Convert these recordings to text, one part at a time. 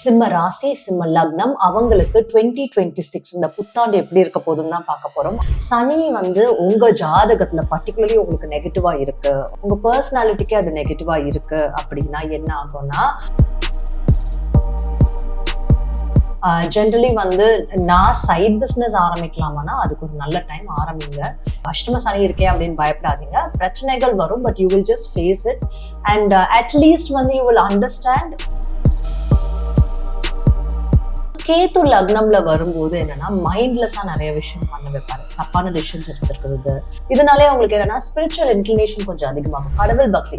சிம்ம ராசி சிம்ம லக்னம் அவங்களுக்கு 2026 இந்த புத்தாண்டு எப்படி இருக்க போதுன்னு தான் பார்க்க போறோம். சனி உங்க ஜாதகத்துல பர்டிகுலர்லி உங்களுக்கு நெகட்டிவா இருக்கு, உங்க பர்சனாலிட்டிக்கே அது நெகட்டிவா இருக்கு அப்படின்னா என்ன ஆகும்னா, ஜென்ரலி நான் சைட் பிஸ்னஸ் ஆரம்பிக்கலாமான்னா அதுக்கு ஒரு நல்ல டைம் ஆரம்பிங்க. அஷ்டம சனி இருக்கே அப்படின்னு பயப்படாதீங்க. பிரச்சனைகள் வரும், but you will just face it and at least you will understand. கேத்து லக்னம்ல வரும்போது என்னன்னா மைண்ட்லெஸ்ஸா நிறைய விஷயம் பண்ண வைப்பாரு, தப்பான டிசிஷன்ஸ் எடுத்துருக்குறது. இதனாலே அவங்களுக்கு என்னன்னா ஸ்பிரிச்சுவல் இன்க்ளினேஷன் கொஞ்சம் அதிகமாகும். கடவுள் பக்தி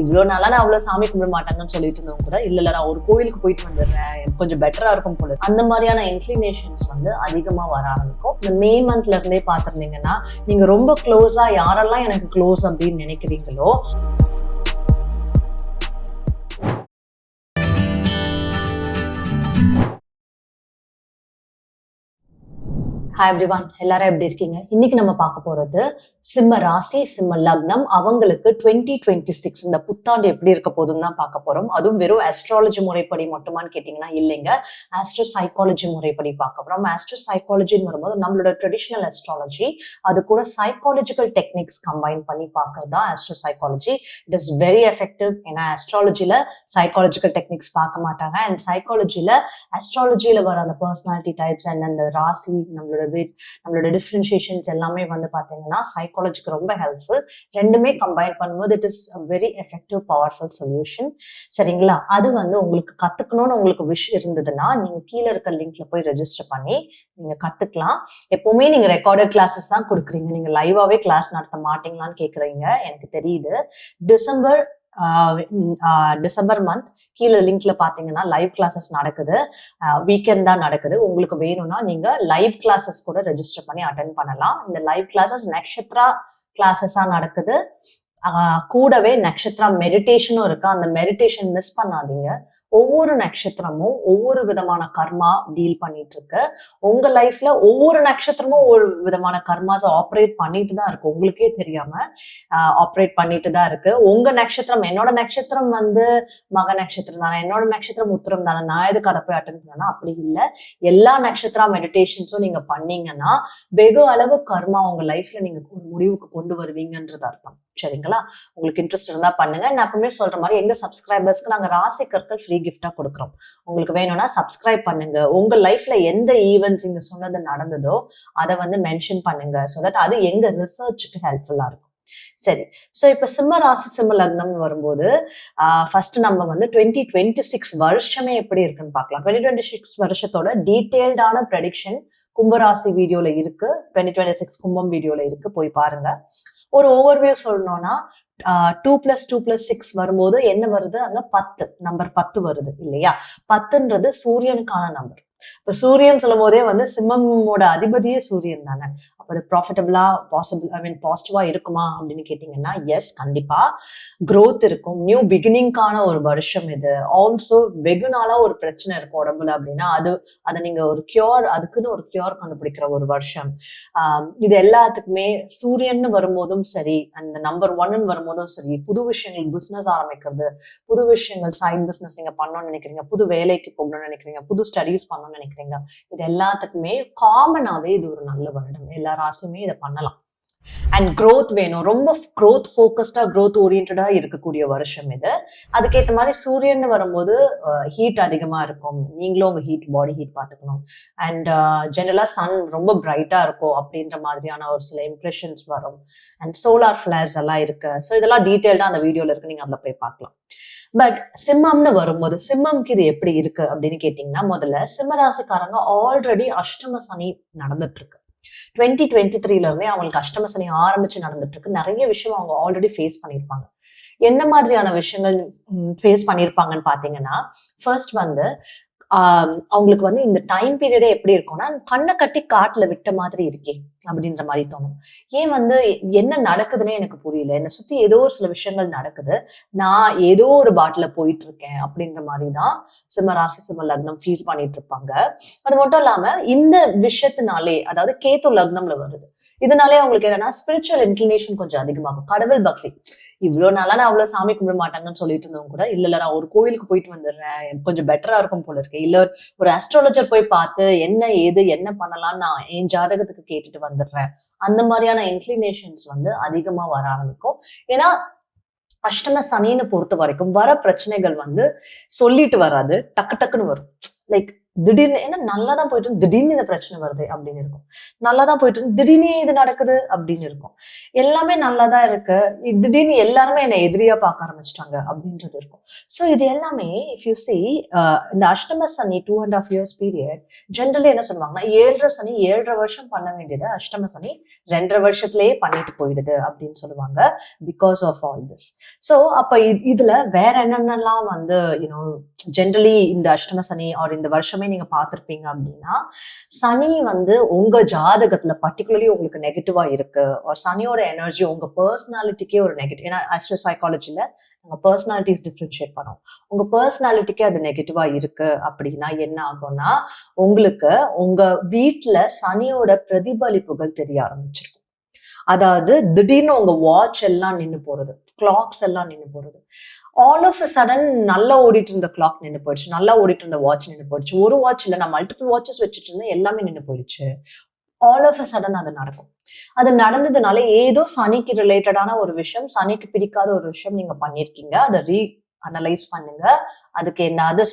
இவ்வளவு நாளா நான் அவ்வளவு சாமி கும்பிட மாட்டாங்கன்னு சொல்லிட்டு இருந்தவங்க கூட இல்ல நான் ஒரு கோயிலுக்கு போயிட்டு வந்துடுறேன், கொஞ்சம் பெட்டரா இருக்கும் போல, அந்த மாதிரியான இன்க்ளினேஷன்ஸ் அதிகமா வர ஆரம்பிக்கும். இந்த மே மந்த்ல இருந்தே பாத்திருந்தீங்கன்னா நீங்க ரொம்ப க்ளோஸா யாரெல்லாம் எனக்கு க்ளோஸ் அப்படின்னு நினைக்கிறீங்களோ ஹாய் எவ்ரிவான், எல்லாரும் எப்படி இருக்கீங்க? இன்னைக்கு நம்ம பார்க்க போறது சிம்ம ராசி சிம்ம லக்னம் அவங்களுக்கு 2026 இந்த புத்தாண்டு எப்படி இருக்க போதுன்னு தான் பார்க்க போறோம். அதுவும் வெறும் ஆஸ்ட்ராலஜி முறைப்படி மட்டுமான்னு கேட்டீங்கன்னா இல்லைங்க, ஆஸ்ட்ரோ சைக்காலஜி முறைப்படி பார்க்க போறோம். ஆஸ்ட்ரோ சைக்காலஜின்னு வரும்போது நம்மளோட ட்ரெடிஷனல் ஆஸ்ட்ராலஜி அது கூட சைக்காலஜிக்கல் டெக்னிக்ஸ் கம்பைன் பண்ணி பார்க்கறது தான் astro psychology. It is very effective. ஏன்னா ஆஸ்ட்ராலஜில சைக்காலஜிக்கல் டெக்னிக்ஸ் பார்க்க மாட்டாங்க, அண்ட் சைக்காலஜில ஆஸ்ட்ராலஜில வர அந்த பர்சனாலிட்டி டைப்ஸ் அண்ட் அந்த ராசி நம்மளோட டிஃபரன்ஷியேஷன்ஸ் எல்லாமே பாத்தீங்கன்னா சைக்காலஜிக்கு ரொம்ப ஹெல்ப்ஃபுல். ரெண்டுமே கம்பைன் பண்ணும்போது it is very effective powerful solution. சரிங்களா? அது உங்களுக்கு கத்துக்கணும்னு உங்களுக்கு விஷ் இருந்ததுன்னா நீங்க கீழே இருக்க லிங்க்ல போய் ரெஜிஸ்டர் பண்ணி நீங்க கத்துக்கலாம். எப்பவுமே நீங்க ரெக்கார்டட் கிளாஸஸ் தான் கொடுக்குறீங்க, நீங்க லைவாவே கிளாஸ் நடத்த மாட்டீங்களான்னு கேக்குறீங்க, எனக்கு தெரியுது. டிசம்பர் மந்த் கீழே லிங்க்ல பாத்தீங்கன்னா லைவ் கிளாஸஸ் நடக்குது, வீக்கெண்ட் தான் நடக்குது. உங்களுக்கு வேணும்னா நீங்க லைவ் கிளாஸஸ் கூட ரெஜிஸ்டர் பண்ணி அட்டென்ட் பண்ணலாம். இந்த லைவ் கிளாஸஸ் நக்ஷத்ரா கிளாஸஸா நடக்குது, கூடவே நக்ஷத்ரா மெடிடேஷனும் இருக்கு. அந்த மெடிடேஷன் மிஸ் பண்ணாதீங்க. ஒவ்வொரு நட்சத்திரமும் ஒவ்வொரு விதமான கர்மா டீல் பண்ணிட்டு இருக்கு. உங்க லைஃப்ல ஒவ்வொரு நட்சத்திரமும் ஒவ்வொரு விதமான கர்மாஸ் ஆப்ரேட் பண்ணிட்டு தான் இருக்கு, உங்களுக்கே தெரியாம ஆப்ரேட் பண்ணிட்டு தான் இருக்கு. உங்க நட்சத்திரம், என்னோட நட்சத்திரம் மக நட்சத்திரம் தானே, என்னோட நட்சத்திரம் உத்திரம் தானே, நான் எதுக்கு அதை போய் அட்டன் பண்ணேன்னா அப்படி இல்லை. எல்லா நட்சத்திர மெடிடேஷன்ஸும் நீங்க பண்ணீங்கன்னா வெகு அளவு கர்மா உங்க லைஃப்ல நீங்க ஒரு முடிவுக்கு கொண்டு வருவீங்கன்றது அர்த்தம். சரிங்களா? உங்களுக்கு இன்ட்ரெஸ்ட் இருந்தா பண்ணுங்க. நான் எப்பவுமே சொல்ற மாதிரி எங்க சப்ஸ்கிரைபர்ஸ்க்கு நாங்க ராசி கற்கள் ஃப்ரீ கிஃப்டா கொடுக்குறோம். உங்களுக்கு வேணும்னா சப்ஸ்கிரைப் பண்ணுங்க. உங்க லைஃப்ல எந்த ஈவெண்ட்ஸ் இங்க சொன்னது நடந்ததோ அதை மென்ஷன் பண்ணுங்க, சோ தட் அது எங்க ரிசர்ச்சுக்கு ஹெல்ப்ஃபுல்லா இருக்கும். சரி, சோ இப்ப சிம்ம ராசி சிம்ம லக்னம் வரும்போது ஃபர்ஸ்ட் நம்ம 2026 வருஷமே எப்படி இருக்குன்னு பார்க்கலாம். 2026 வருஷத்தோட டீடைல்டான ப்ரெடிக்ஷன் கும்பராசி வீடியோல இருக்கு, 2026 கும்பம் வீடியோல இருக்கு, போய் பாருங்க. ஒரு ஓவர்வியூ சொல்லணும்னா 2+2+6 வரும்போது என்ன வருது? அங்க 10 நம்பர் 10 வருது இல்லையா? 10ன்றது சூரியனுக்கான நம்பர். இப்ப சூரியன் சொல்லும் போதே சிம்மமோட அதிபதியே சூரியன் தானே. அப்ப அது ப்ராஃபிட்டபிளா பாசிட்டிவா இருக்குமா அப்படின்னு கேட்டீங்கன்னா எஸ், கண்டிப்பா growth இருக்கும். நியூ பிகினிங்கான ஒரு வருஷம் இது. ஆல்சோ வெகு நாளா ஒரு பிரச்சனை இருக்கும் உடம்புல அப்படின்னா அதை நீங்க ஒரு அதுக்குன்னு ஒரு கியூர் கண்டுபிடிக்கிற ஒரு வருஷம். இது எல்லாத்துக்குமே சூரியன் வரும்போதும் சரி, அந்த நம்பர் 1 வரும்போதும் சரி, புது விஷயங்கள் பிசினஸ் ஆரம்பிக்கிறது, புது விஷயங்கள் சைட் பிசினஸ் நீங்க பண்ணணும்னு நினைக்கிறீங்க, புது வேலைக்கு போகணும்னு நினைக்கிறீங்க, புது ஸ்டடீஸ் பண்ணணும்னு நினைக்கிறீங்க, இது எல்லாத்துக்குமே காமனாவே இது ஒரு நல்ல வருடம். எல்லா ராசியுமே இதை பண்ணலாம். அண்ட் growth வேணும், ரொம்ப growth ஃபோக்கஸ்டா growth ஓரியன்டா இருக்கக்கூடிய வருஷம் இது. அதுக்கேற்ற மாதிரி சூரியன் வரும்போது ஹீட் அதிகமா இருக்கும், நீங்களும் உங்க பாடி ஹீட் பார்த்துக்கணும். அண்ட் ஜெனரலா சன் ரொம்ப பிரைட்டா இருக்கும் அப்படின்ற மாதிரியான ஒரு சில இம்ப்ரெஷன்ஸ் வரும். அண்ட் சோலார் ஃபிளேர்ஸ் எல்லாம் இருக்கு. ஸோ இதெல்லாம் டீட்டெயில்டா அந்த வீடியோல இருக்கு, நீங்க அதில் போய் பார்க்கலாம். பட் சிம்மம்னு வரும்போது சிம்மம்க்கு இது எப்படி இருக்கு அப்படின்னு கேட்டீங்கன்னா, முதல்ல சிம்ம ராசிக்காரங்க ஆல்ரெடி அஷ்டம சனி நடந்துட்டு இருக்கு. 2023ல இருந்தே அவங்களுக்கு அஷ்டம சனி ஆரம்பிச்சு நடந்துட்டு இருக்கு. நிறைய விஷயம் அவங்க ஆல்ரெடி ஃபேஸ் பண்ணியிருப்பாங்க. என்ன மாதிரியான விஷயங்கள் ஃபேஸ் பண்ணியிருப்பாங்கன்னு பாத்தீங்கன்னா, ஃபர்ஸ்ட் அவங்களுக்கு இந்த டைம் பீரியடே எப்படி இருக்கும்னா, கண்ணை கட்டி காட்டுல விட்ட மாதிரி இருக்கே அப்படின்ற மாதிரி தோணும். ஏன் என்ன நடக்குதுன்னே எனக்கு புரியல, என்னை சுத்தி ஏதோ ஒரு சில விஷயங்கள் நடக்குது, நான் ஏதோ ஒரு பாட்டில போயிட்டு இருக்கேன் அப்படின்ற மாதிரிதான் சிம்ம ராசி சிம்ம லக்னம் ஃபீல் பண்ணிட்டு இருப்பாங்க. அது மட்டும் இல்லாம இந்த விஷயத்தினாலே, அதாவது கேத்து லக்னம்ல வருது, இதனாலே அவங்களுக்கு என்னன்னா ஸ்பிரிச்சுவல் இன்க்ளினேஷன் கொஞ்சம் அதிகமாகும். கடவுள் பக்தி, இவ்வளவு நாளா நான் அவ்வளவு சாமி கும்பிட மாட்டாங்கன்னு சொல்லிட்டு இருந்தவங்க கூட இல்ல நான் ஒரு கோயிலுக்கு போயிட்டு வந்துடுறேன், கொஞ்சம் பெட்டரா இருக்கும் போல இருக்கு, இல்ல ஒரு அஸ்ட்ராலஜர் போய் பார்த்து என்ன ஏது என்ன பண்ணலாம்னு நான் என் ஜாதகத்துக்கு கேட்டுட்டு வந்துடுறேன், அந்த மாதிரியான இன்க்ளினேஷன்ஸ் வந்து அதிகமா வர ஆரம்பிக்கும். ஏன்னா அஷ்டம சனின்னு பொறுத்த வரைக்கும் வர பிரச்சனைகள் வந்து சொல்லிட்டு வராது, டக்கு டக்குன்னு வரும். லைக் திடீர்னு, ஏன்னா நல்லா தான் போயிட்டு திடீர்னு இந்த பிரச்சனை வருது அப்படின்னு இருக்கும், நல்லா தான் போயிட்டு திடீர்னு இது நடக்குது அப்படின்னு இருக்கும், எல்லாமே நல்லா தான் இருக்கு, திடீர்னு எல்லாருமே என்னை எதிரியா பார்க்க ஆரம்பிச்சிட்டாங்க அப்படின்றது இருக்கும். ஸோ இது எல்லாமே இஃப் யூ சி இந்த அஷ்டம சனி 2.5 years பீரியட் ஜென்ரலி என்ன சொல்லுவாங்கன்னா 7.5 சனி 7.5 வருஷம் பண்ண வேண்டியது அஷ்டம சனி 2.5 வருஷத்துலயே பண்ணிட்டு போயிடுது அப்படின்னு சொல்லுவாங்க, because of all this. So அப்ப இதுல வேற என்னென்னலாம் வந்து யூனோ ஜென்ரலி இந்த அஷ்டம சனி ஆர் இந்த வருஷமே நீங்க பார்த்திருப்பீங்க அப்படின்னா, சனி வந்து உங்க ஜாதகத்துல பர்டிகுலர்லி உங்களுக்கு நெகட்டிவா இருக்கு, ஒரு சனியோட எனர்ஜி உங்க பர்சனாலிட்டிக்கே ஒரு நெகட்டிவ். ஏன்னா ஆஸ்ட்ரோ சைக்காலஜில உங்க பர்சனாலிட்டிஸ் டிஃபரன்ஷியேட் பண்ணோம், உங்க பர்சனாலிட்டிக்கே அது நெகட்டிவா இருக்கு அப்படின்னா என்ன ஆகும்னா, உங்களுக்கு உங்க வீட்டுல சனியோட பிரதிபலிப்புகள் தெரிய ஆரம்பிச்சிருக்கும். அதாவது திடீர்னு உங்க வாட்ச் எல்லாம் நின்னு போறது, கிளாக்ஸ் எல்லாம் நின்னு போறது, ஆல் ஆஃப் அ சடன் நல்லா ஓடிட்டு இருந்த கிளாக் நின்று போயிடுச்சு, நல்லா ஓடிட்டு இருந்த வாட்ச் நின்று போயிடுச்சு, ஒரு வாட்ச் இல்ல நான் மல்டிபிள் வாட்சஸ் வச்சுட்டு இருந்தேன், எல்லாமே நின்று போயிடுச்சு. ஆல் ஆஃப் அ சடன் அது நடக்கும். அது நடந்ததுனால ஏதோ சனிக்கு ரிலேட்டடான ஒரு விஷயம், சனிக்கு பிடிக்காத ஒரு விஷயம் நீங்க பண்ணிருக்கீங்க, அதை அனலைஸ் பண்ணுங்க, அதுக்கு என்னது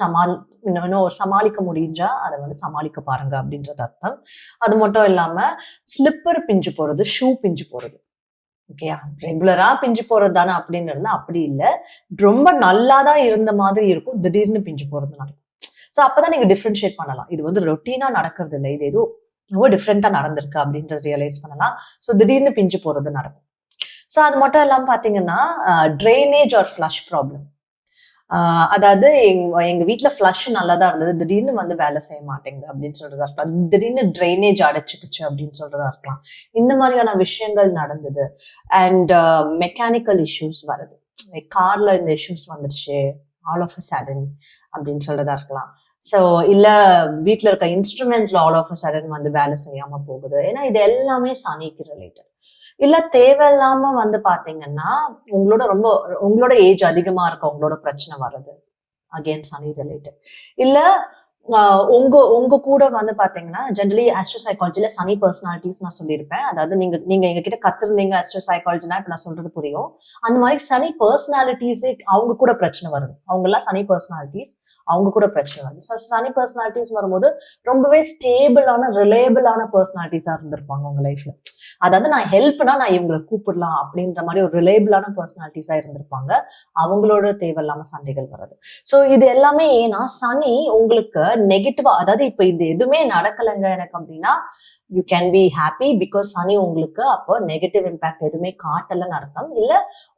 சமாளிக்க முடிஞ்சா அதை வந்து சமாளிக்க பாருங்க அப்படின்றது அர்த்தம். அது மட்டும் இல்லாம ஸ்லிப்பர் பிஞ்சு போறது, ஷூ பிஞ்சு போறது, ஓகேயா, ரெகுலரா பிஞ்சு போறது தானே அப்படின்னு இருந்தா அப்படி இல்லை, ரொம்ப நல்லாதான் இருந்த மாதிரி இருக்கும், திடீர்னு பிஞ்சு போறது நடக்கும். ஸோ அப்பதான் நீங்க டிஃபரன்ஷியேட் பண்ணலாம், இது வந்து ரொட்டீனா நடக்கிறது இல்லை, இது ஏதோ ரொம்ப டிஃப்ரெண்டா நடந்திருக்கு அப்படின்றத ரியலைஸ் பண்ணலாம். ஸோ திடீர்னு பிஞ்சு போறது நடக்கும். ஸோ அது மட்டும் இல்லாம பாத்தீங்கன்னா ட்ரைனேஜ் ஆர் ஃபிளஷ் ப்ராப்ளம், அதாவது எங்க வீட்டுல ஃபிளஷ் நல்லாதான் இருந்தது, திடீர்னு வந்து வேலை செய்ய மாட்டேங்குது அப்படின்னு சொல்றதா இருக்கலாம், திடீர்னு ட்ரைனேஜ் அடைச்சுக்குச்சு அப்படின்னு சொல்றதா இருக்கலாம், இந்த மாதிரியான விஷயங்கள் நடந்தது. அண்ட் மெக்கானிக்கல் இஷ்யூஸ் வருது, லைக் கார்ல இந்த இஷ்யூஸ் வந்துருச்சு ஆல் ஆஃப் அ சடன் அப்படின்னு சொல்றதா இருக்கலாம். ஸோ இல்ல வீட்டுல இருக்க இன்ஸ்ட்ருமெண்ட்ஸ்ல ஆல் ஆஃப் அ சடன் வந்து வேலை செய்யாம போகுது, ஏன்னா இது எல்லாமே சனிக்கு ரிலேட்டட். இல்ல தேவையில்லாம வந்து பாத்தீங்கன்னா உங்களோட ஏஜ் அதிகமா இருக்க உங்களோட பிரச்சனை வருது, அகெயின் சனி ரிலேட்டட். இல்ல உங்க கூட வந்து பாத்தீங்கன்னா ஜென்ரலி ஆஸ்ட்ரோ சைக்காலஜில சனி பர்சனாலிட்டிஸ் நான் சொல்லியிருப்பேன், அதாவது நீங்க எங்க கிட்ட கத்துருந்தீங்க ஆஸ்ட்ரோ சைக்காலஜினா இப்ப நான் சொல்றது புரியும். அந்த மாதிரி சனி பர்சனாலிட்டிஸே அவங்க கூட பிரச்சனை வருது, அவங்க எல்லாம் சனி பர்சனாலிட்டிஸ், அவங்க கூட பிரச்சனை வருது. சனி பர்சனாலிட்டிஸ் வரும்போது ரொம்பவே ஸ்டேபிளான ரிலேபிளான பர்சனாலிட்டிஸா இருந்திருப்பாங்க உங்க லைஃப்ல, அதாவது நான் ஹெல்ப்னா நான் இவங்களை கூப்பிடலாம் அப்படின்ற மாதிரி ஒரு ரிலேபிளான பர்சனாலிட்டிஸா இருந்திருப்பாங்க, அவங்களோட தேவையில்லாம சண்டைகள் வருது. ஸோ இது எல்லாமே ஏன்னா சனி உங்களுக்கு நெகட்டிவா, அதாவது இப்ப இது எதுவுமே நடக்கலைங்க எனக்கு அப்படின்னா you can be happy, because Shani உங்களுக்கு அப்போ நெகட்டிவ் இம்பாக்ட் எதுவுமே காட்டலன்னு அர்த்தம். இல்ல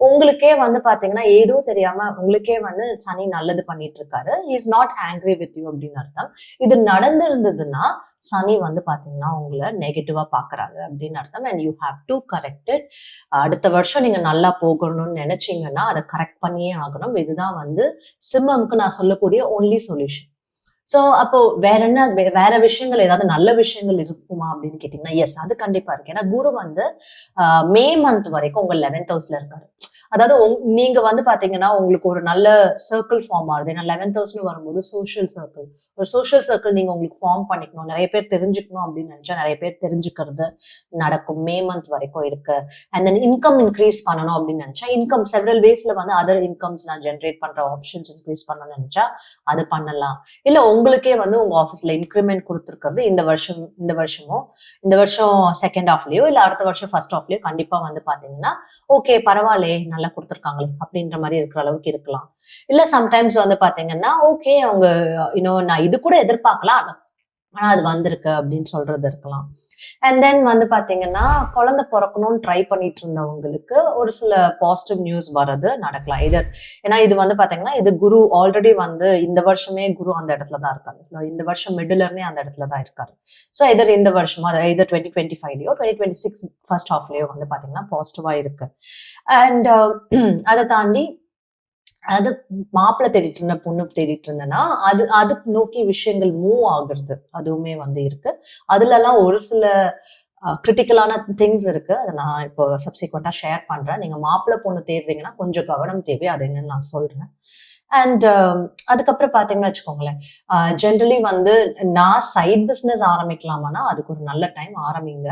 உங்களுக்கே வந்து பாத்தீங்கன்னா ஏதோ தெரியாம உங்களுக்கே வந்து சனி நல்லது பண்ணிட்டு இருக்காரு, is not angry with you அப்படின்னு அர்த்தம். இது நடந்திருந்ததுன்னா சனி வந்து பாத்தீங்கன்னா உங்களை நெகட்டிவா பாக்குறாங்க அப்படின்னு அர்த்தம். And you have to correct it. அடுத்த வருஷம் நீங்க நல்லா போகணும்னு நினைச்சீங்கன்னா அதை கரெக்ட் பண்ணியே ஆகணும். இதுதான் வந்து சிம்மம்க்கு நான் சொல்லக்கூடிய ஒன்லி சொல்யூஷன். ஸோ அப்போ வேற விஷயங்கள் ஏதாவது நல்ல விஷயங்கள் இருக்குமா அப்படின்னு கேட்டீங்கன்னா எஸ், அது கண்டிப்பா இருக்கு. ஏன்னா குரு வந்து மே மந்த் வரைக்கும் உங்க 11th ஹவுஸ்ல இருக்காரு. அதாவது நீங்க வந்து பாத்தீங்கன்னா உங்களுக்கு ஒரு நல்ல சர்க்கிள் ஃபார்ம் ஆகுது. ஏன்னா 11th ஹவுஸ்னு வரும்போது சோஷியல் சர்க்கிள், ஒரு சோஷியல் சர்க்கிள் நீங்க உங்களுக்கு ஃபார்ம் பண்ணிக்கணும், நிறைய பேர் தெரிஞ்சுக்கணும் அப்படின்னு நினைச்சா நிறைய பேர் தெரிஞ்சுக்கிறது நடக்கும், மே மந்த் வரைக்கும் இருக்கு. அண்ட் தென் இன்கம் இன்க்ரீஸ் பண்ணணும் அப்படின்னு நினைச்சா இன்கம் செவரல் வேஸ்ல வந்து அதர் இன்கம்ஸ் நான் ஜென்ரேட் பண்ற ஆப்ஷன்ஸ் இன்க்ரீஸ் பண்ணணும்னு நினைச்சா அது பண்ணலாம். இல்ல உங்களுக்கே வந்து உங்க ஆஃபீஸ்ல இன்க்ரிமெண்ட் கொடுத்துருக்கிறது இந்த வருஷம் செகண்ட் ஹாஃப்லயோ இல்ல அடுத்த வருஷம் ஃபர்ஸ்ட் ஹாஃப்லயோ கண்டிப்பா வந்து பாத்தீங்கன்னா ஓகே பரவாயில்ல நல்லா கொடுத்துருக்காங்களே அப்படின்ற மாதிரி இருக்கிற அளவுக்கு இருக்கலாம். இல்ல சம்டைம்ஸ் வந்து பாத்தீங்கன்னா ஓகே அவங்க நான் இது கூட எதிர்பார்க்கலாம் ஆனா அது வந்திருக்கு அப்படின்னு சொல்றது இருக்கலாம். அண்ட் தென் வந்து பாத்தீங்கன்னா குழந்தை பிறக்கணும்னு ட்ரை பண்ணிட்டு இருந்தவங்களுக்கு ஒரு சில பாசிட்டிவ் நியூஸ் வர்றது நடக்கலாம். ஏன்னா இது வந்து பாத்தீங்கன்னா இது குரு ஆல்ரெடி வந்து இந்த வருஷமே குரு அந்த இடத்துலதான் இருக்காரு, இந்த வருஷம் மிடில் இருந்தே அந்த இடத்துலதான் இருக்காரு. ஸோ இந்த வருஷமா அதாவது 2025லயோ 2026 ஃபர்ஸ்ட் ஹாஃப்லயோ வந்து பாத்தீங்கன்னா பாசிட்டிவா இருக்கு. அண்ட் அதை தாண்டி அதாவது மாப்பிள்ளை தேடிட்டு இருந்த பொண்ணு தேடிட்டு இருந்தேன்னா அது நோக்கி விஷயங்கள் மூவ் ஆகுறது அதுவுமே வந்து இருக்கு. அதுல எல்லாம் ஒரு சில கிரிட்டிக்கலான திங்ஸ் இருக்கு. அதை நான் இப்போ சப்சிக்வெண்டா ஷேர் பண்றேன். நீங்க மாப்பிள்ளை பொண்ணு தேடுறீங்கன்னா கொஞ்சம் கவனம் தேவை, அது என்னன்னு நான் சொல்றேன். அண்ட் அதுக்கப்புறம் பாத்தீங்கன்னா வச்சுக்கோங்களேன், ஜென்ரலி வந்து நான் சைட் பிஸ்னஸ் ஆரம்பிக்கலாமான்னா அதுக்கு ஒரு நல்ல டைம் ஆரம்பிங்க.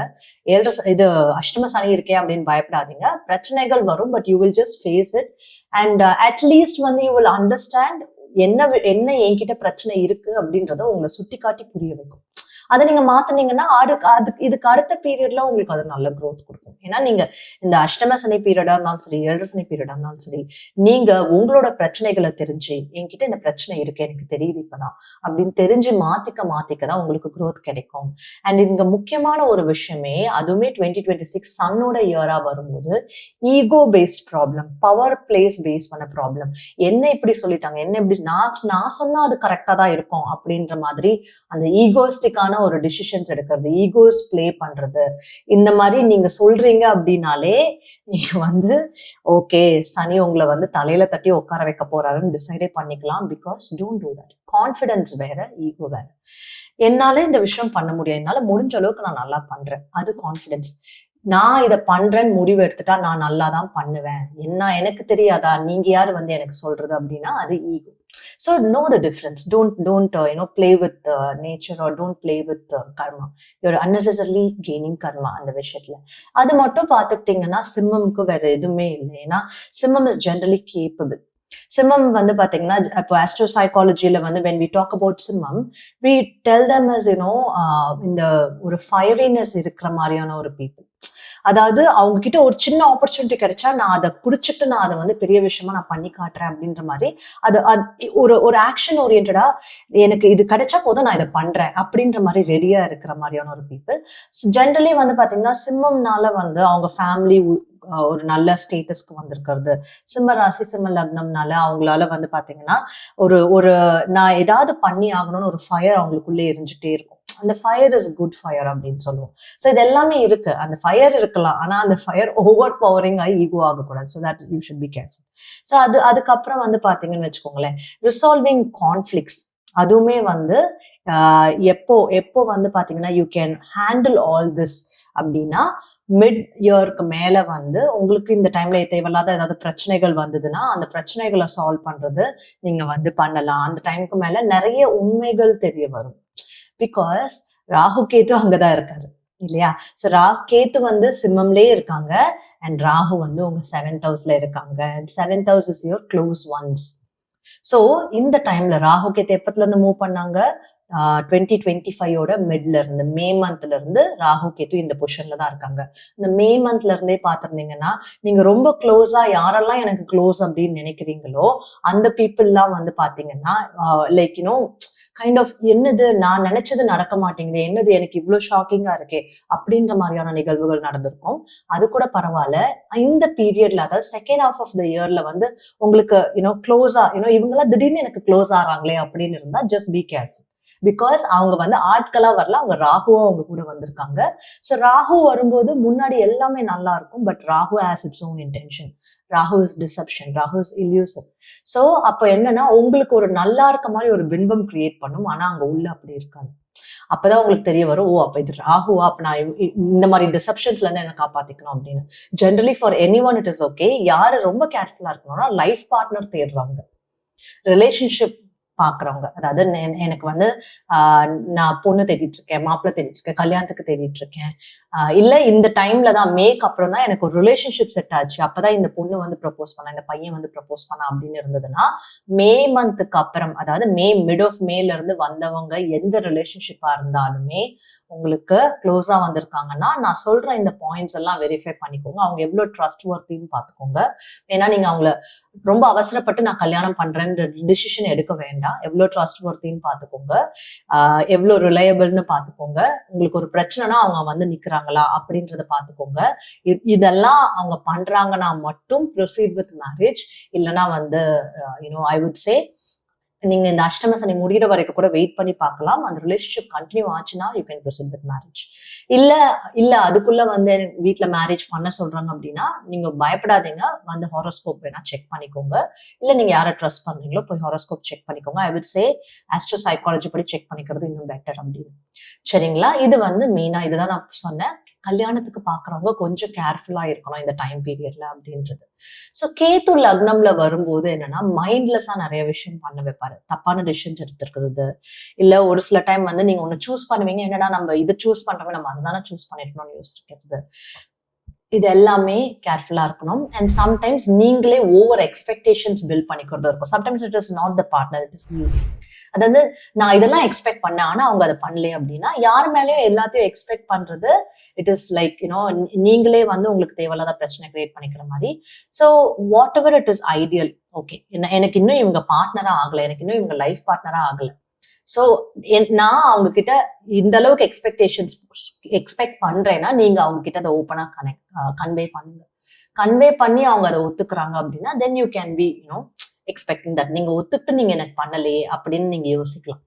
இது அஷ்டம சனி இருக்கே அப்படின்னு பயப்படாதீங்க. பிரச்சனைகள் வரும், but you will just face it. And at least வந்து யூ வில் அண்டர்ஸ்டாண்ட் என்ன என்கிட்ட பிரச்சனை இருக்கு அப்படின்றத உங்களை சுட்டி காட்டி புரிய வைக்கும். அதை நீங்க மாத்தினீங்கன்னா இதுக்கு அடுத்த பீரியட்ல உங்களுக்கு அது நல்ல growth கொடுக்கும். ஏன்னா நீங்க இந்த அஷ்டம சனி பீரியடா இருந்தாலும் சரி, ஏழரை சனி பீரியடா இருந்தாலும் சரி, நீங்க உங்களோட பிரச்சனைகளை தெரிஞ்சு என்கிட்ட இந்த பிரச்சனை இருக்கு எனக்கு தெரியுது இப்பதான் அப்படின்னு தெரிஞ்சு மாத்திக்க உங்களுக்கு growth கிடைக்கும். அண்ட் இங்க முக்கியமான ஒரு விஷயமே, அதுவுமே 2026 சன்னோட இயரா வரும்போது ego based problem, power place face பண்ண ப்ராப்ளம். என்ன இப்படி சொல்லிட்டாங்க, என்ன இப்படி நான் சொன்னா அது கரெக்டா தான் இருக்கும் அப்படின்ற மாதிரி அந்த ஈகோஸ்டிக்கான ஒரு டிசிஷன்ஸ் எடுக்கிறது, ஈகோஸ் பிளே பண்றது, இந்த மாதிரி நீங்க சொல்றீங்க அப்படின்னாலே நீங்க வந்து ஓகே சனி உங்களை வந்து தலையில தட்டி உட்கார வைக்க போறாருன்னு டிசைடே பண்ணிக்கலாம். Because don't do that. Confidence வேற, ஈகோ வேற. என்னால இந்த விஷயம் பண்ண முடியும், என்னால முடிஞ்ச அளவுக்கு நான் நல்லா பண்றேன், அது கான்ஃபிடன்ஸ். நான் இதை பண்றேன்னு முடிவு எடுத்துட்டா நான் நல்லா தான் பண்ணுவேன், எனக்கு தெரியாதா, நீங்க யாரு வந்து எனக்கு சொல்றது அப்படின்னா அது ego. So know the difference. Don't play with nature, or don't play with karma. You're unnecessarily gaining karma அந்த விஷயத்துல. அது மட்டும் பார்த்துக்கிட்டீங்கன்னா சிம்மம்க்கு வேற எதுவுமே இல்லை. ஏன்னா சிம்மம் is generally capable. சிம்மம் வந்து பாத்தீங்கன்னா இப்போ ஆஸ்ட்ரோ சைக்காலஜில வந்து when we talk about சிம்மம், we tell them as இந்த ஒரு ஃபயரினஸ் இருக்கிற மாதிரியான ஒரு பீப்புள். அதாவது அவங்க கிட்ட ஒரு சின்ன ஆப்பர்ச்சுனிட்டி கிடைச்சா நான் அதை பிடிச்சிட்டு நான் அதை வந்து பெரிய விஷயமா நான் பண்ணி காட்டுறேன் அப்படின்ற மாதிரி அது ஒரு ஆக்ஷன் ஓரியன்டா, எனக்கு இது கிடைச்சா போதும் நான் இதை பண்றேன் அப்படின்ற மாதிரி ரெடியா இருக்கிற மாதிரியான ஒரு பீப்புள். ஜென்ரலி வந்து பாத்தீங்கன்னா சிம்மம்னால வந்து அவங்க ஃபேமிலி ஒரு நல்ல ஸ்டேட்டஸ்க்கு வந்திருக்கிறது. சிம்ம ராசி சிம்ம லக்னம்னால அவங்களால வந்து பாத்தீங்கன்னா ஒரு நான் ஏதாவது பண்ணி ஆகணும்னு ஒரு ஃபயர் அவங்களுக்குள்ளே எரிஞ்சுட்டே இருக்கும். அந்த ஃபயர் இஸ் குட் ஃபயர் அப்படின்னு சொல்லுவோம். ஸோ இது எல்லாமே இருக்கு, அந்த ஃபயர் இருக்கலாம், ஆனா அந்த ஃபயர் ஓவர் பவரிங் ஆகி ஈகோ ஆகக்கூடாது. So that you should be careful. So அதுக்கப்புறம் வந்து பாத்தீங்கன்னு வச்சுக்கோங்களேன், ரிசால்விங் கான்ஃபிளிக்ஸ், அதுவுமே வந்து எப்போ வந்து பாத்தீங்கன்னா you can handle all this அப்படின்னா மிட் இயருக்கு மேல வந்து உங்களுக்கு இந்த டைம்ல தேவையில்லாத ஏதாவது பிரச்சனைகள் வந்ததுன்னா அந்த பிரச்சனைகளை சால்வ் பண்றது நீங்க வந்து பண்ணலாம். அந்த டைமுக்கு மேல நிறைய உண்மைகள் தெரிய வரும். பிகாஸ் ராகு கேத்து அங்கதான் இருக்காரு இல்லையா? சோ ராகு கேத்து வந்து சிம்மம்லயே இருக்காங்க, அண்ட் ராகு வந்து உங்க 7th ஹவுஸ்ல இருக்காங்க. And 7th house is your close once. So இந்த டைம்ல ராகு கேத்து எப்பத்துல இருந்து மூவ் பண்ணாங்க? 2025 மிட்ல இருந்து, மே மந்த்ல இருந்து ராகு கேத்து இந்த பொசிஷன்ல தான் இருக்காங்க. இந்த மே மந்த்ல இருந்தே பாத்திருந்தீங்கன்னா நீங்க ரொம்ப க்ளோஸா யாரெல்லாம் எனக்கு க்ளோஸ் அப்படின்னு நினைக்கிறீங்களோ அந்த பீப்புள்லாம் வந்து பாத்தீங்கன்னா லைக் கைண்ட் ஆஃப் என்னது நான் நினைச்சது நடக்க மாட்டேங்குது, என்னது எனக்கு இவ்வளவு ஷாக்கிங்கா இருக்கே அப்படின்ற மாதிரியான நிகழ்வுகள் நடந்திருக்கும். அது கூட பரவாயில்ல. இந்த பீரியட்ல, அதாவது செகண்ட் ஹாஃப் ஆஃப் த இயர்ல வந்து உங்களுக்கு க்ளோஸா இவங்கெல்லாம் திடீர்னு எனக்கு க்ளோஸ் ஆறாங்களே அப்படின்னு இருந்தா ஜஸ்ட் பி கேர்ஃபுல். பிகாஸ் அவங்க வந்து ஆட்களா வரல, அவங்க ராகுவா அவங்க கூட வந்திருக்காங்க. ஸோ ராகு வரும்போது முன்னாடி எல்லாமே நல்லா இருக்கும், but Rahu has its own intention. Rahu is deception, Rahu is illusive. So அப்போ என்னன்னா உங்களுக்கு ஒரு நல்லா இருக்க மாதிரி ஒரு பிம்பம் கிரியேட் பண்ணும், ஆனா அங்க உள்ள அப்படி இருக்காது. அப்பதான் உங்களுக்கு தெரிய வரும், அப்ப இது ராகுவா, அப்ப நான் இந்த மாதிரி டிசெப்ஷன்ஸ்ல இருந்து என்ன காப்பாத்திக்கணும் அப்படின்னு. Generally for any one it is okay. யாரு ரொம்ப கேர்ஃபுல்லா இருக்கணும்னா லைஃப் பார்ட்னர் தேடுறாங்க, ரிலேஷன்ஷிப் பாக்குறவங்க. அதாவது எனக்கு வந்து நான் பொண்ணு தேடிட்டு இருக்கேன், மாப்பிள்ளை தேடிட்டு இருக்கேன், கல்யாணத்துக்கு தேடிட்டு இருக்கேன், இல்ல இந்த டைம்ல தான் மேக்கு அப்புறம் தான் எனக்கு ஒரு ரிலேஷன்ஷிப் செட் ஆச்சு, அப்பதான் இந்த பொண்ணு வந்து ப்ரப்போஸ் பண்ணா, இந்த பையன் வந்து ப்ரப்போஸ் பண்ணா அப்படின்னு இருந்ததுன்னா மே மந்த்துக்கு அப்புறம், அதாவது மிட் ஆஃப் மேல இருந்து வந்தவங்க எந்த ரிலேஷன்ஷிப்பா இருந்தாலுமே உங்களுக்கு க்ளோஸா வந்திருக்காங்கன்னா நான் சொல்ற இந்த பாயிண்ட்ஸ் எல்லாம் வெரிஃபை பண்ணிக்கோங்க. அவங்க எவ்வளவு ட்ரஸ்ட் வர்த்தின்னு பாத்துக்கோங்க. ஏன்னா நீங்க அவங்கள ரொம்ப அவசரப்பட்டு நான் கல்யாணம் பண்றேன்ற டிசிஷன் எடுக்க வேண்டாம். எவ்வளவு ட்ரஸ்ட் வர்த்தின்னு பாத்துக்கோங்க, எவ்வளவு ரிலையபிள்னு பாத்துக்கோங்க. உங்களுக்கு ஒரு பிரச்சனைனா அவங்க வந்து நிக்கிறாங்களா அப்படின்றத பாத்துக்கோங்க. இதெல்லாம் அவங்க பண்றாங்கன்னா மட்டும் ப்ரொசீட் வித் மேரேஜ். இல்லைன்னா வந்து ஐ வுட் சே நீங்க இந்த அஷ்டம சனி முடிகிற வரைக்கும் கூட வெயிட் பண்ணி பார்க்கலாம். அந்த ரிலேஷன்ஷிப் கண்டினியூ ஆச்சுன்னா you can proceed with marriage. இல்ல அதுக்குள்ள வந்து வீட்டுல மேரேஜ் பண்ண சொல்றாங்க அப்படின்னா நீங்க பயப்படாதீங்க, வந்து ஹாரோஸ்கோப் வேணா செக் பண்ணிக்கோங்க. இல்ல நீங்க யாரை ட்ரஸ்ட் பண்றீங்களோ போய் ஹாரோஸ்கோப் செக் பண்ணிக்கோங்க. I would say astro psychology படி செக் பண்ணிக்கிறது இன்னும் பெட்டர் அப்படின்னு. சரிங்களா? இது வந்து மெயினா இதுதான் நான் சொன்னேன். கல்யாணத்துக்கு பாக்குறவங்க கொஞ்சம் கேர்ஃபுல்லா இருக்கணும் இந்த டைம் பீரியட்ல அப்படின்றது. ஸோ கேத்து லக்னம்ல வரும்போது என்னன்னா மைண்ட்லெஸ்ஸா நிறைய விஷயம் பண்ண வைப்பாரு. தப்பான டிசிஷன்ஸ் எடுத்துருக்கிறது, இல்ல ஒரு சில டைம் வந்து நீங்க ஒண்ணு சூஸ் பண்ணுவீங்க, என்னடா நம்ம இதை சூஸ் பண்றோமே, நம்ம அதுதானே சூஸ் பண்ணிருக்கணும்னு யோசிக்கிறது. இது எல்லாமே கேர்ஃபுல்லா இருக்கணும். அண்ட் சம்டைம்ஸ் நீங்களே ஓவர் எக்ஸ்பெக்டேஷன்ஸ் பில்ட் பண்ணிக்கிறதும் இருக்கும். Sometimes it is not the partner, it is you. அதாவது நான் இதெல்லாம் எக்ஸ்பெக்ட் பண்ணேன், ஆனா அவங்க அதை பண்ணல அப்படின்னா, யார் மேலேயும் எல்லாத்தையும் எக்ஸ்பெக்ட் பண்றது இட் இஸ் லைக் யூனோ நீங்களே வந்து உங்களுக்கு தேவையில்லாத பிரச்சனை கிரியேட் பண்ணிக்கிற மாதிரி. So what ever it is ideal, okay எனக்கு இன்னும் இவங்க பார்ட்னரா ஆகல, எனக்கு இன்னும் இவங்க லைஃப் பார்ட்னரா ஆகல. ஸோ நான் அவங்க கிட்ட இந்த அளவுக்கு எக்ஸ்பெக்ட் பண்றேன்னா நீங்க அவங்க கிட்ட அதை ஓப்பனா கன்வே பண்ணுங்க. கன்வே பண்ணி அவங்க அதை ஒத்துக்கிறாங்க அப்படின்னா then you can be you know expecting that. நீங்க ஒத்துக்கிட்டு நீங்க எனக்கு பண்ணலையே அப்படின்னு நீங்க யோசிக்கலாம்.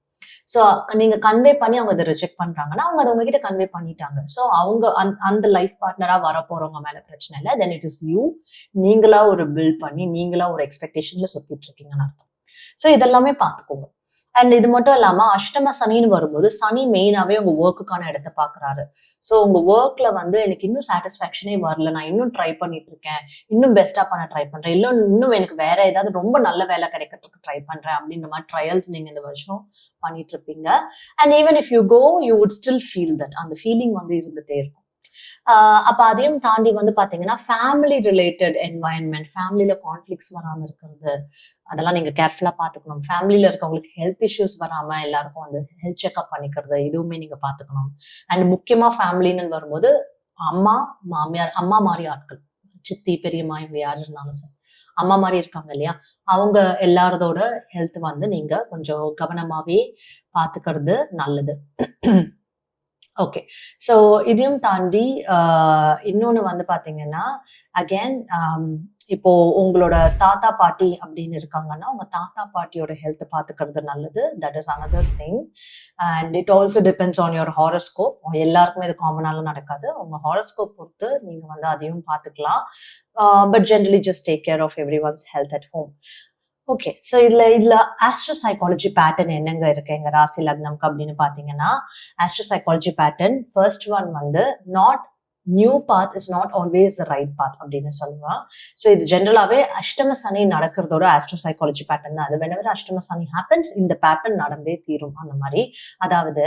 ஸோ நீங்க கன்வே பண்ணி அவங்க அதை ரிஜெக்ட் பண்றாங்கன்னா அவங்க அதை உங்ககிட்ட கன்வே பண்ணிட்டாங்க. ஸோ அவங்க அந்த லைஃப் பார்ட்னரா வர போறவங்க மேல பிரச்சனை இல்லை. Then it is you. நீங்களா ஒரு பில்ட் பண்ணி நீங்களா ஒரு எக்ஸ்பெக்டேஷன்ல சுத்திட்டு இருக்கீங்கன்னு அர்த்தம். ஸோ இதெல்லாமே பார்த்துக்கோங்க. அண்ட் இது மட்டும் இல்லாம அஷ்டம சனின்னு வரும்போது சனி மெயினாவே உங்க ஒர்க்குக்கான இடத்த பாக்குறாரு. ஸோ உங்க ஒர்க்ல வந்து எனக்கு இன்னும் சாட்டிஸ்பாக்சனே வரல, நான் இன்னும் ட்ரை பண்ணிட்டு இருக்கேன், இன்னும் பெஸ்டா பண்ண ட்ரை பண்றேன், இல்லை இன்னும் எனக்கு வேற ஏதாவது ரொம்ப நல்ல வேலை கிடைக்கிறதுக்கு ட்ரை பண்றேன் அப்படின்ற மாதிரி ட்ரையல்ஸ் நீங்க இந்த வருஷம் பண்ணிட்டு இருப்பீங்க. And even if you go you would still feel that, அந்த ஃபீலிங் வந்து இருந்துட்டே இருக்கும். அப்ப அதையும் தாண்டி வந்து பாத்தீங்கன்னா ஃபேமிலி ரிலேட்டட் என்வாயன்மெண்ட், ஃபேமிலியில கான்ஃபிளிக்ஸ் வராம இருக்கிறது, அதெல்லாம் நீங்க கேர்ஃபுல்லா பாத்துக்கணும். ஃபேமிலியில இருக்கவங்களுக்கு ஹெல்த் இஷ்யூஸ் வராம எல்லாருக்கும் வந்து ஹெல்த் செக்அப் பண்ணிக்கிறது, இதுவுமே நீங்க பாத்துக்கணும். அண்ட் முக்கியமா ஃபேமிலின்னு வரும்போது அம்மா மாமியார், அம்மா மாதிரி ஆட்கள், சித்தி பெரியம்மா இவங்க யாரு இருந்தாலும் சரி, அம்மா மாதிரி இருக்காங்க இல்லையா, அவங்க எல்லாரதோட ஹெல்த் வந்து நீங்க கொஞ்சம் கவனமாவே பாத்துக்கிறது நல்லது. ஓகே. ஸோ இதையும் தாண்டி இன்னொன்னு வந்து பாத்தீங்கன்னா அகேன் இப்போ உங்களோட தாத்தா பாட்டி அப்படின்னு இருக்காங்கன்னா உங்க தாத்தா பாட்டியோட ஹெல்த் பாத்துக்கிறது நல்லது. That is another thing. And it also depends on your horoscope. எல்லாருக்குமே இது காமனாலும் நடக்காது. உங்க ஹாரோஸ்கோப் பொறுத்து நீங்க வந்து அதையும் பாத்துக்கலாம். But generally just take care of everyone's health at home. Okay. So இதுல ஆஸ்ட்ரோ சைக்காலஜி பேட்டர்ன் என்னங்க இருக்கு எங்க ராசி லக்னம்க்கு அப்படின்னு பாத்தீங்கன்னா, astro psychology pattern first one வந்து not new path is not always the right path அப்படின்னு சொல்லுவான். ஸோ இது ஜென்ரலாவே அஷ்டம சனி நடக்கிறதோட ஆஸ்ட்ரோ சைக்காலஜி பேட்டர்ன் தான் அது. whenever அஷ்டம சனி ஹேப்பன்ஸ் இந்த பேட்டர்ன் நடந்தே தீரும். அந்த மாதிரி அதாவது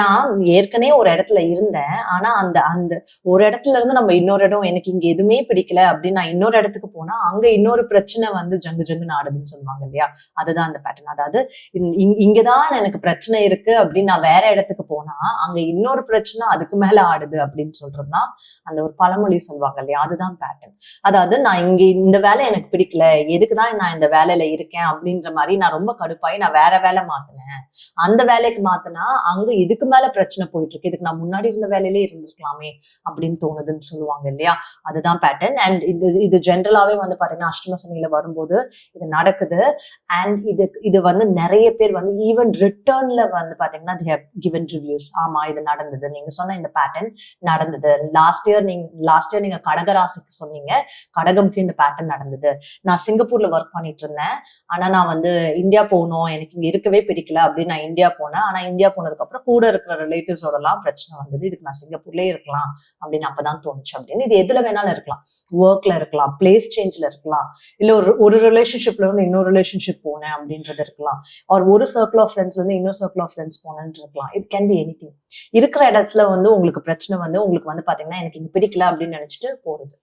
நான் ஏற்கனவே ஒரு இடத்துல இருந்தேன், ஆனா அந்த அந்த ஒரு இடத்துல இருந்து நம்ம இன்னொரு இடம் எனக்கு இங்க எதுவுமே பிடிக்கல அப்படின்னு நான் இன்னொரு இடத்துக்கு போனா அங்க இன்னொரு பிரச்சனை வந்து ஜங்கு ஜங்கு நாடுதுன்னு சொல்லுவாங்க இல்லையா, அதுதான் அந்த பேட்டர்ன். அதாவது இங்கதான் எனக்கு பிரச்சனை இருக்கு அப்படின்னு நான் வேற இடத்துக்கு போனா அங்க இன்னொரு பிரச்சனை அதுக்கு மேல ஆடுது அப்படின்னு சொல்றதுதான் அந்த ஒரு பழமொழி சொல்லுவாங்க இல்லையா, அதுதான் பேட்டர்ன். அதாவது நான் இங்க இந்த வேலை எனக்கு பிடிக்கல, எதுக்குதான் நான் இந்த வேலையில இருக்கேன் அப்படின்ற மாதிரி நான் ரொம்ப கடுப்பாயி நான் வேற வேலை மாத்தினேன். அந்த வேலைக்கு மாத்தினா அங்க இதுக்கு மேல பிரச்சனை போயிட்டு இருக்கு, இதுக்கு நான் முன்னாடி இருந்த வேலையிலே இருந்திருக்கலாமே அப்படின்னு தோணுதுன்னு சொல்லுவாங்க இல்லையா, அதுதான் பேட்டர்ன். அண்ட் இது ஜென்ரலாவே வந்து பாத்தீங்கன்னா அஷ்டம சனியில வரும்போது இது நடக்குது. அண்ட் இது வந்து நிறைய பேர் வந்து ஈவன் ரிட்டர்ன்ல வந்து பாத்தீங்கன்னா they have given reviews. ஆமா இது நடந்தது, நீங்க சொன்ன இந்த பேட்டர்ன் நடந்தது. லாஸ்ட் இயர் நீங்க கடகராசிக்கு சொன்னீங்க, கடகம்க்கு இந்த பேட்டர்ன் நடந்தது. நான் சிங்கப்பூர்ல ஒர்க் பண்ணிட்டு இருந்தேன், ஆனா நான் வந்து இந்தியா போகணும், எனக்கு இங்க இருக்கவே பிடிக்கல அப்படின்னு நான் இந்தியா போனேன். ஆனா இந்தியா போனதுக்கு அப்புறம் கூட இருக்கிற ரிலேட்டிவ்ஸோட எல்லாம் பிரச்சனை வந்தது, இதுக்கு நான் சிங்கப்பூர்லயே இருக்கலாம் அப்படின்னு அப்பதான் தோணுச்சு அப்படின்னு. இது எதுல வேணாலும் இருக்கலாம், ஒர்க்ல இருக்கலாம், பிளேஸ் சேஞ்ச்ல இருக்கலாம், இல்ல ஒரு ரிலேஷன்ஷிப்ல இருந்து இன்னொரு ரிலேஷன்ஷிப் போனேன் அப்படின்றது இருக்கலாம், ஒரு சர்க்கிள் ஆஃப் ஃப்ரெண்ட்ஸ் வந்து இன்னொரு சர்க்கிள் ஆஃப் ஃப்ரெண்ட்ஸ் போனேன்னு இருக்கலாம். It can be anything. இருக்கிற இடத்துல வந்து உங்களுக்கு பிரச்சனை வந்து உங்களுக்கு வந்து பாத்தீங்கன்னா எனக்கு இங்க பிடிக்கல அப்படின்னு நினைச்சிட்டு போறது.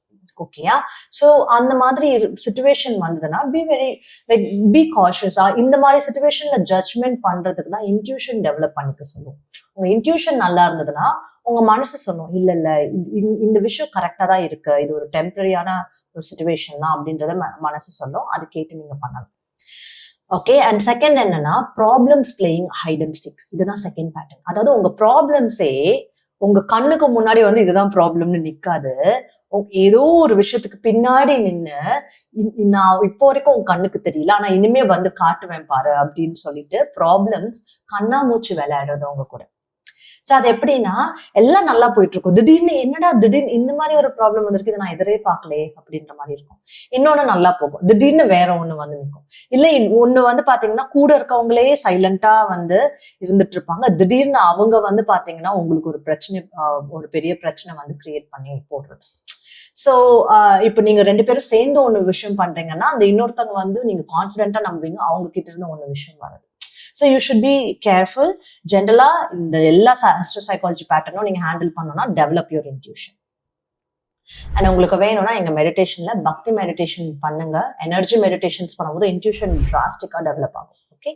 ஓகேயா? சோ அந்த மாதிரி சிச்சுவேஷன் வந்ததுன்னா பி வெரி லைக் பி காஷியஸா. இந்த மாதிரி சிச்சுவேஷன்ல ஜட்ஜ்மெண்ட் பண்றதுக்கு தான் இன்ட்யூஷன் டெவலப் பண்ணிக்க சொல்லுவோம். உங்க இன்ட்யூஷன் நல்லா இருந்ததுன்னா உங்க மனசு சொல்லும் இல்ல இல்ல இந்த விஷயம் கரெக்டா தான் இருக்கு, இது ஒரு டெம்பரரியான ஒரு சிச்சுவேஷன் தான் அப்படின்றத மனசு சொல்லும். அது கேட்டு நீங்க பண்ணலாம். ஓகே. அண்ட் செகண்ட் என்னன்னா problems playing hide and seek. இதுதான் செகண்ட் பேட்டர்ன். அதாவது உங்க ப்ராப்ளம்ஸே உங்க கண்ணுக்கு முன்னாடி வந்து இதுதான் ப்ராப்ளம்னு நிக்காது, ஏதோ ஒரு விஷயத்துக்கு பின்னாடி நின்னு நான் இப்போ வரைக்கும் உங்க கண்ணுக்கு தெரியல ஆனா இனிமே வந்து காட்டுவேன் பாரு அப்படின்னு சொல்லிட்டு ப்ராப்ளம்ஸ் கண்ணாமூச்சி விளையாடுறது உங்க கூட. சோ அது எப்படின்னா எல்லாம் நல்லா போயிட்டு இருக்கும், திடீர்னு இந்த மாதிரி ஒரு ப்ராப்ளம் வந்திருக்கு, இதை நான் எதிரே பார்க்கலையே அப்படின்ற மாதிரி இருக்கும். இன்னொன்னு நல்லா போகும், திடீர்னு வேற ஒண்ணு வந்து நிற்கும். இல்ல ஒண்ணு வந்து பாத்தீங்கன்னா கூட இருக்கவங்களே சைலண்டா வந்து இருந்துட்டு இருப்பாங்க, திடீர்னு அவங்க வந்து பாத்தீங்கன்னா உங்களுக்கு ஒரு பிரச்சனை, ஒரு பெரிய பிரச்சனை வந்து கிரியேட் பண்ணி போடுறது. சோ இப்ப நீங்க 2 பேரும் சேர்ந்து ஒண்ணு விஷயம் பண்றீங்கன்னா அந்த இன்னொருத்தவங்க வந்து நீங்க கான்பிடென்ட்டா நம்புவீங்க, அவங்க கிட்ட இருந்து ஒண்ணு விஷயம் வருது. So you should be careful. ஜென்ரலா இந்த எல்லா ஆஸ்ட்ரோ சைக்காலஜி பேட்டர்னும் நீங்க ஹேண்டில் பண்ணணும்னா டெவலப் யுவர் இன்ட்யூஷன். அண்ட் உங்களுக்கு வேணும்னா எங்க மெடிடேஷன்ல பக்தி மெடிடேஷன் பண்ணுங்க. எனர்ஜி மெடிடேஷன்ஸ் பண்ணும்போது இன்ட்யூஷன் டிராஸ்டிக்கா டெவலப் ஆகும். Okay,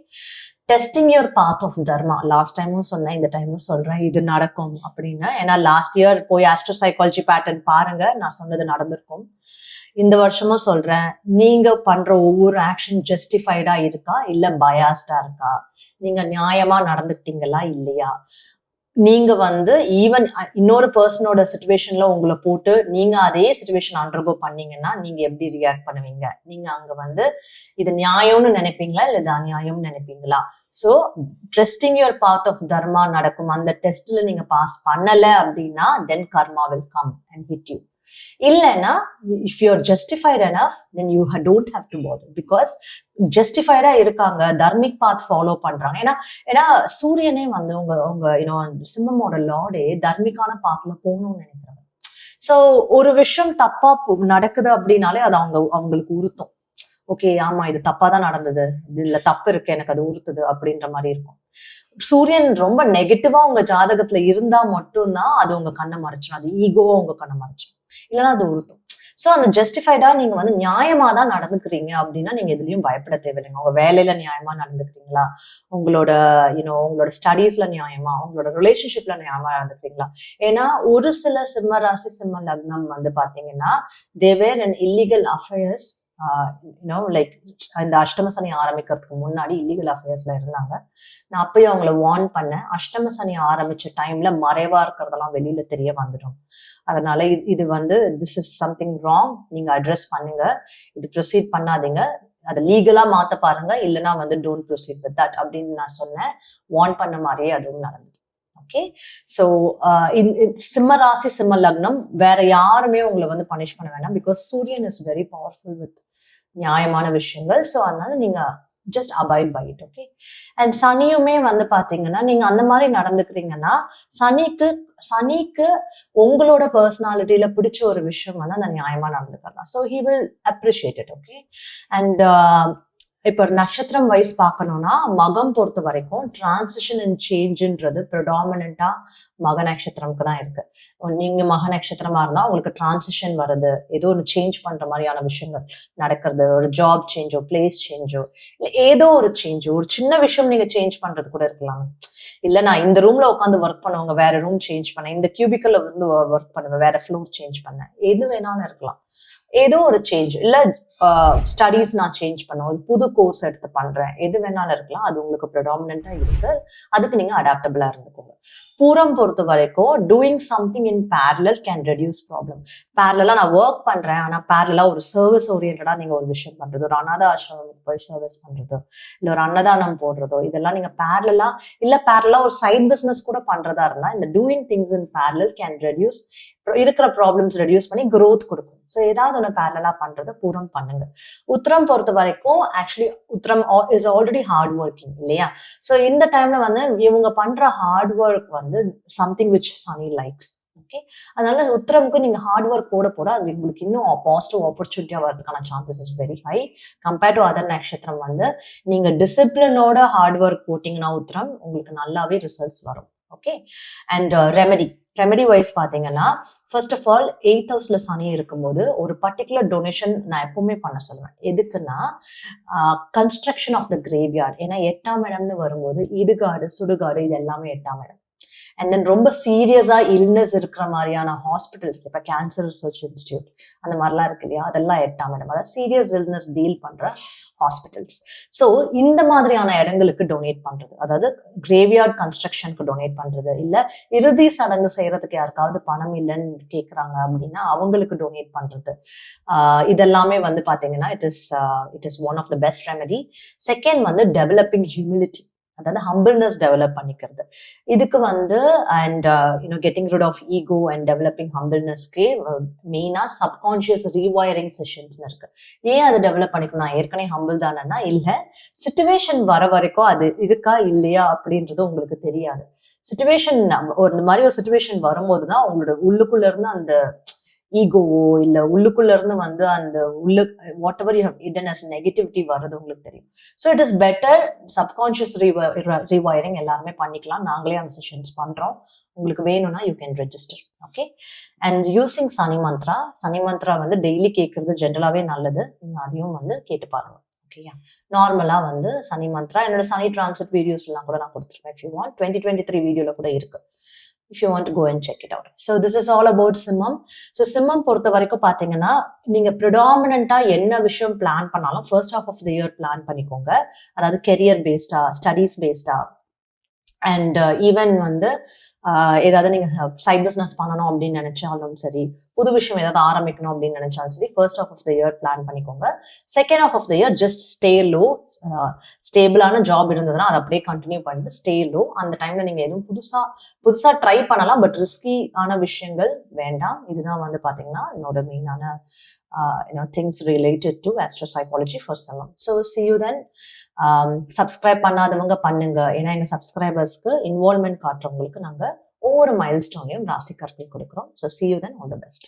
testing your path of dharma. Last டைமும் சொன்னேன், இந்த டைமும் சொல்றேன், இது நடக்கும் அப்படின்னு. ஏன்னா லாஸ்ட் இயர் போய் ஆஸ்ட்ரோ சைக்காலஜி பேட்டர்ன் பாருங்க, நான் சொன்னது நடந்திருக்கும். இந்த வருஷமும் சொல்றேன், நீங்க பண்ற ஒவ்வொரு ஆக்ஷன் ஜஸ்டிஃபைடா இருக்கா இல்ல பயாஸ்டா இருக்கா, நீங்க நியாயமா நடந்துக்கிட்டீங்களா இல்லையா, நீங்க வந்து ஈவன் இன்னொரு பர்சனோட சிச்சுவேஷன்ல உங்களை போட்டு நீங்க அதே சிச்சுவேஷன் அண்டர்கோ பண்ணீங்கன்னா நீங்க எப்படி ரியாக்ட் பண்ணுவீங்க, நீங்க அங்க வந்து இது நியாயம்னு நினைப்பீங்களா இல்ல இது அநியாயம்னு நினைப்பீங்களா. So trusting your path of dharma நடக்கும். அந்த டெஸ்ட்ல நீங்க பாஸ் பண்ணல அப்படின்னா then karma will come and hit you. இல்லைன்னா if you are justified enough then you don't have to bother, because ஜஸ்டிஃபைடா இருக்காங்க, தர்மிக் பாத் ஃபாலோ பண்றாங்க. ஏன்னா சூரியனே வந்து உங்க சிம்மமோட லார்டே தர்மிக்கான பாத்துல போகணும்னு நினைக்கிறாங்க. சோ ஒரு விஷயம் தப்பா நடக்குது அப்படின்னாலே அது அவங்களுக்கு உறுத்தும். ஓகே, ஆமா இது தப்பா தான் நடந்தது, இதுல தப்பு இருக்கு, எனக்கு அது உறுத்துது அப்படின்ற மாதிரி இருக்கும். சூரியன் ரொம்ப நெகட்டிவா உங்க ஜாதகத்துல இருந்தா மட்டும்தான் அது உங்க கண்ணை மறைச்சிடும், அது ஈகோவா உங்க கண்ணை மறைச்சிடும், இல்லைன்னா அது உறுத்தும். சோ அந்த ஜஸ்டிஃபைடா நீங்க வந்து நியாயமா தான் நடந்துக்கிறீங்க அப்படின்னா நீங்க எதுலயும் பயப்பட தேவையில்லைங்க. உங்க வேலையில நியாயமா நடந்துக்கிறீங்களா, உங்களோட உங்களோட ஸ்டடீஸ்ல நியாயமா, உங்களோட ரிலேஷன்ஷிப்ல நியாயமா நடந்துக்கிறீங்களா. ஏன்னா ஒரு சில சிம்ம ராசி சிம்ம லக்னம் வந்து பாத்தீங்கன்னா they were in illegal affairs, like இந்த அஷ்டம சனி ஆரம்பிக்கிறதுக்கு முன்னாடி இல்லீகல் அஃபேர்ஸ்ல இருந்தாங்க. நான் அப்பயும் அவங்கள வார்ன் பண்ணேன், அஷ்டம சனி ஆரம்பிச்ச டைம்ல மறைவா இருக்கிறதெல்லாம் வெளியில தெரிய வந்துடும். அதனால இது வந்து திஸ் இஸ் சம்திங் ராங், நீங்க அட்ரஸ் பண்ணுங்க, இது ப்ரொசீட் பண்ணாதீங்க, அதை லீகலா மாத்த பாருங்க, இல்லைன்னா வந்து டோன்ட் ப்ரொசீட் வித் தட் அப்படின்னு நான் சொன்னேன். வார்ன் பண்ண மாதிரியே அதுவும் நடந்தது. ஓகே, ஸோ சிம்ம ராசி சிம்ம லக்னம் வேற யாருமே உங்களை வந்து பனிஷ் பண்ண வேண்டாம், பிகாஸ் சூரியன் இஸ் வெரி பவர்ஃபுல் வித் நியாயமான விஷயங்கள். ஸோ அதனால நீங்க just abide by it. Okay, and சனியுமே வந்து பாத்தீங்கன்னா நீங்க அந்த மாதிரி நடந்துக்கிறீங்கன்னா சனிக்கு உங்களோட பர்சனாலிட்டியில பிடிச்ச ஒரு விஷயம் வந்து அந்த நியாயமா நடந்துக்கலாம். So he will appreciate it. Okay, and இப்ப நட்சத்திரம் வைஸ் பார்க்கணும்னா மகம் பொறுத்த வரைக்கும் டிரான்சிஷன் அண்ட் சேஞ்சுன்றது ப்ரிடாமினண்டா மக நட்சத்திரம்க்கு தான் இருக்கு. நீங்க மக நட்சத்திரமா இருந்தா உங்களுக்கு டிரான்சிஷன் வருது, ஏதோ ஒன்று சேஞ்ச் பண்ற மாதிரியான விஷயங்கள் நடக்கிறது, ஒரு ஜாப் சேஞ்சோ பிளேஸ் சேஞ்சோ இல்லை ஏதோ ஒரு சேஞ்சோ, ஒரு சின்ன விஷயம் நீங்க சேஞ்ச் பண்றது கூட இருக்கலாமே. இல்ல நான் இந்த ரூம்ல உட்காந்து ஒர்க் பண்ணுவாங்க, வேற ரூம் சேஞ்ச் பண்ணேன், இந்த கியூபிக்கல்ல வந்து ஒர்க் பண்ணுவேன், வேற ஃப்ளோர் சேஞ்ச் பண்ணேன், எது வேணாலும் இருக்கலாம். ஏதோ ஒரு சேஞ்ச், இல்ல ஸ்டடீஸ் நான் சேஞ்ச் பண்ண, ஒரு புது கோர்ஸ் எடுத்து பண்றேன், எது வேணாலும் இருக்கலாம். அது உங்களுக்கு ப்ரிடாமினண்டா இருக்கு, அதுக்கு நீங்க அடாப்டபிளா இருந்துக்கோங்க. பூரம் பொறுத்த வரைக்கும் doing something in parallel can reduce problem. பேரலா நான் ஒர்க் பண்றேன், ஆனா பேரலா ஒரு சர்வீஸ் ஓரியன்டா நீங்க ஒரு விஷயம் பண்றது, ஒரு அனாத ஆசிரமத்துக்கு போய் சர்வீஸ் பண்றதோ இல்ல ஒரு அன்னதானம் போடுறதோ, இதெல்லாம் நீங்க பேரலா ஒரு சைட் பிசினஸ் கூட பண்றதா இருந்தா இந்த doing things in parallel can reduce, இருக்கிற ப்ராப்ளம்ஸ் ரெடியூஸ் பண்ணி growth கொடுக்கும். ஸோ ஏதாவது ஒன்று பேரலா பண்றதை பூரம் பண்ணுங்க. உத்திரம் பொறுத்த வரைக்கும் actually Uthiram is already hard working இல்லையா. ஸோ இந்த டைம்ல வந்து இவங்க பண்ற ஹார்ட் ஒர்க் வந்து something which Shani likes. Okay, அதனால உத்திரமுக்கு நீங்க ஹார்ட் ஒர்க் போட அது உங்களுக்கு இன்னும் பாசிட்டிவ் ஆப்பர்ச்சுனிட்டியா வரதுக்கான chances is very high compared to other நட்சத்திரம். வந்து நீங்க டிசிப்ளினோட ஹார்ட் ஒர்க் போட்டீங்கன்னா உத்திரம் உங்களுக்கு நல்லாவே ரிசல்ட்ஸ் வரும். ஓகே, அண்ட் ரெமெடி வைஸ் பாத்தீங்கன்னா ஃபர்ஸ்ட் ஆஃப் ஆல் 8th ஹவுஸ்ல சனி இருக்கும்போது ஒரு பர்டிகுலர் டொனேஷன் நான் எப்பவுமே பண்ண சொல்லுவேன். எதுக்குன்னா கன்ஸ்ட்ரக்ஷன் ஆஃப் த கிரேவ்யார்ட். ஏன்னா 8ஆம் இடம்னு வரும்போது இடுகாடு சுடுகாடு இது எல்லாமே 8ஆம் இடம். அண்ட் தென் ரொம்ப சீரியஸா இல்னஸ் இருக்கிற மாதிரியான ஹாஸ்பிட்டல் இருக்கு, இப்போ கேன்சர் ரிசர்ச் இன்ஸ்டியூட் அந்த மாதிரிலாம் இருக்கு இல்லையா, அதெல்லாம் 8ஆம் இடம், அதாவது சீரியஸ் இல்னஸ் டீல் பண்ற ஹாஸ்பிட்டல்ஸ். ஸோ இந்த மாதிரியான இடங்களுக்கு டொனேட் பண்றது, அதாவது கிரேவ்யார்ட் கன்ஸ்ட்ரக்ஷனுக்கு டொனேட் பண்றது, இல்ல இறுதி சடங்கு செய்யறதுக்கு யாருக்காவது பணம் இல்லைன்னு கேட்குறாங்க அப்படின்னா அவங்களுக்கு டொனேட் பண்றது, இதெல்லாமே வந்து பாத்தீங்கன்னா it is one of the best remedy. Second வந்து டெவலப்பிங் ஹியூமிலிட்டி. அதாவது ஹம்பிள்னஸ் டெவலப் பண்ணிக்கிறது. இதுக்கு வந்து and getting rid of ego and developing ஹம்பிள்னஸ்க்கு மெயினா சப்கான்ஷியஸ் ரீவயரிங் செஷன்ஸ் இருக்கு. ஏன் அதை டெவலப் பண்ணிக்கணும்? நான் ஏற்கனவே ஹம்பிள் தானேன்னா இல்லை, சிச்சுவேஷன் வர வரைக்கும் அது இருக்கா இல்லையா அப்படின்றது உங்களுக்கு தெரியாது. சிச்சுவேஷன் ஒரு மாதிரி ஒரு சிச்சுவேஷன் வரும்போது தான் உங்களோட உள்ளுக்குள்ள இருந்து அந்த ஈகோவோ இல்ல உள்ளுக்குள்ள இருந்து வந்து அந்த whatever you have hidden as negativity வர்றது உங்களுக்கு தெரியும். So it is better subconscious rewiring எல்லாருமே பண்ணிக்கலாம். நாங்களே அந்த செஷன்ஸ் பண்றோம். உங்களுக்கு வேணும்னா you can register. Okay. And using Shani mantra வந்து டெய்லி கேட்கறது ஜென்ரலாவே நல்லது. நீங்க அதையும் வந்து கேட்டு பாருங்க. ஓகேயா. நார்மலா வந்து சனி மந்த்ரா என்னோட சனி டிரான்சிட் வீடியோஸ் எல்லாம் கூட நான் கொடுத்துருப்பேன். இஃப் யூ வாண்ட் 2023 வீடியோல கூட இருக்கு. If you want to go and check it out. So this is all about சிம்மம். ஸோ சிம்மம் பொறுத்த வரைக்கும் பார்த்தீங்கன்னா நீங்க ப்ரிடாமினண்டா என்ன விஷயம் பிளான் பண்ணாலும் first half of the year plan பண்ணிக்கோங்க. அதாவது கெரியர் பேஸ்டா, ஸ்டடீஸ் பேஸ்டா அண்ட் ஈவன் வந்து ஏதாவது நீங்க சைட் பிஸ்னஸ் பண்ணணும் அப்படின்னு நினைச்சாலும் சரி, புது விஷயம் ஏதாவது ஆரம்பிக்கணும் அப்படின்னு நினைச்சாலும் சரி, first half of the year plan பண்ணிக்கோங்க. Second half of the year just stay low. ஸ்டேபிளான ஜாப் இருந்ததுன்னா அதை அப்படியே கண்டினியூ பண்ணிட்டு ஸ்டே லோ. அந்த டைம்ல நீங்க எதுவும் புதுசா ட்ரை பண்ணலாம், பட் ரிஸ்கி ஆன விஷயங்கள் வேண்டாம். இதுதான் வந்து பாத்தீங்கன்னா என்னோட மெயினான things related to astro psychology for சிம்மம். So see you then. Subscribe பண்ணாதவங்க பண்ணுங்க. ஏன்னா எங்க சப்ஸ்கிரைபர்ஸ்க்கு இன்வால்வ்மெண்ட் காட்டுறவங்களுக்கு நாங்க ஒவ்வொரு மைல்ஸ்டோனையும் ராசி கற்கள் கொடுக்குறோம். So see you then. All the best.